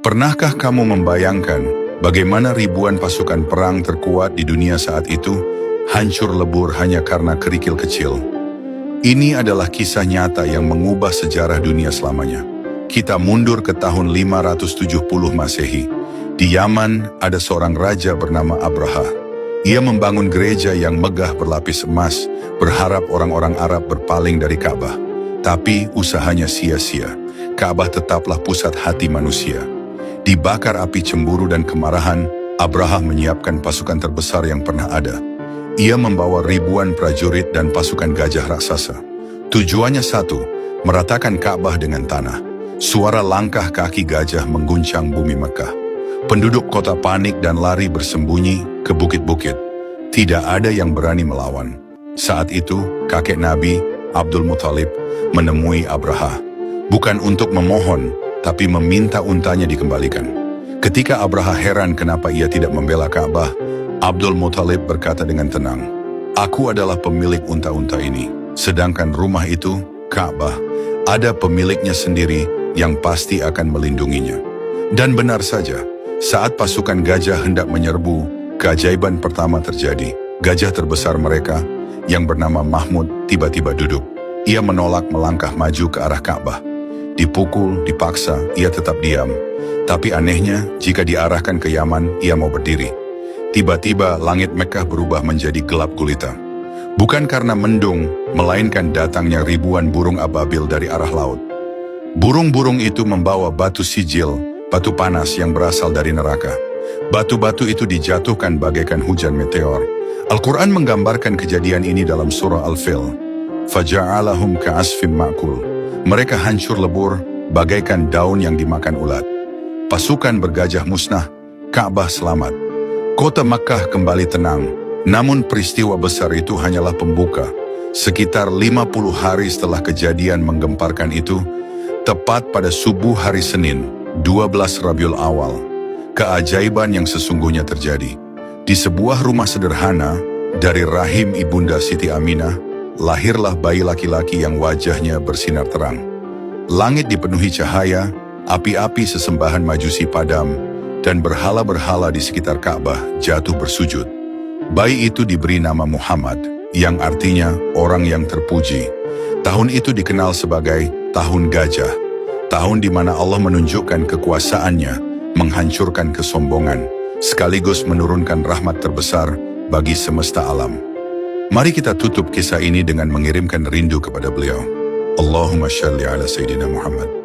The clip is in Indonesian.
Pernahkah kamu membayangkan bagaimana ribuan pasukan perang terkuat di dunia saat itu hancur lebur hanya karena kerikil kecil? Ini adalah kisah nyata yang mengubah sejarah dunia selamanya. Kita mundur ke tahun 570 Masehi. Di Yaman ada seorang raja bernama Abraha. Ia membangun gereja yang megah berlapis emas, berharap orang-orang Arab berpaling dari Ka'bah. Tapi usahanya sia-sia. Ka'bah tetaplah pusat hati manusia. Dibakar api cemburu dan kemarahan, Abraha menyiapkan pasukan terbesar yang pernah ada. Ia membawa ribuan prajurit dan pasukan gajah raksasa. Tujuannya satu, meratakan Ka'bah dengan tanah. Suara langkah kaki gajah mengguncang bumi Mekah. Penduduk kota panik dan lari bersembunyi ke bukit-bukit. Tidak ada yang berani melawan. Saat itu, kakek Nabi, Abdul Muthalib, menemui Abraha. Bukan untuk memohon, tapi meminta untanya dikembalikan. Ketika Abraha heran kenapa ia tidak membela Ka'bah, Abdul Muthalib berkata dengan tenang, "Aku adalah pemilik unta-unta ini, sedangkan rumah itu, Ka'bah, ada pemiliknya sendiri yang pasti akan melindunginya." Dan benar saja, saat pasukan gajah hendak menyerbu, keajaiban pertama terjadi. Gajah terbesar mereka, yang bernama Mahmud, tiba-tiba duduk. Ia menolak melangkah maju ke arah Ka'bah. Dipukul, dipaksa, ia tetap diam. Tapi anehnya, jika diarahkan ke Yaman, ia mau berdiri. Tiba-tiba langit Mekah berubah menjadi gelap gulita. Bukan karena mendung, melainkan datangnya ribuan burung ababil dari arah laut. Burung-burung itu membawa batu sijil, batu panas yang berasal dari neraka. Batu-batu itu dijatuhkan bagaikan hujan meteor. Al-Quran menggambarkan kejadian ini dalam surah Al-Fil. Faja'alahum ka'asfim ma'kul. Mereka hancur lebur, bagaikan daun yang dimakan ulat. Pasukan bergajah musnah, Ka'bah selamat. Kota Makkah kembali tenang, namun peristiwa besar itu hanyalah pembuka. Sekitar 50 hari setelah kejadian menggemparkan itu, tepat pada subuh hari Senin, 12 Rabiul Awal, keajaiban yang sesungguhnya terjadi. Di sebuah rumah sederhana, dari rahim ibunda Siti Aminah, lahirlah bayi laki-laki yang wajahnya bersinar terang. Langit dipenuhi cahaya, api-api sesembahan majusi padam, dan berhala-berhala di sekitar Ka'bah jatuh bersujud. Bayi itu diberi nama Muhammad, yang artinya orang yang terpuji. Tahun itu dikenal sebagai Tahun Gajah, tahun di mana Allah menunjukkan kekuasaannya, menghancurkan kesombongan, sekaligus menurunkan rahmat terbesar bagi semesta alam. Mari kita tutup kisah ini dengan mengirimkan rindu kepada beliau. Allahumma shalli ala Sayyidina Muhammad.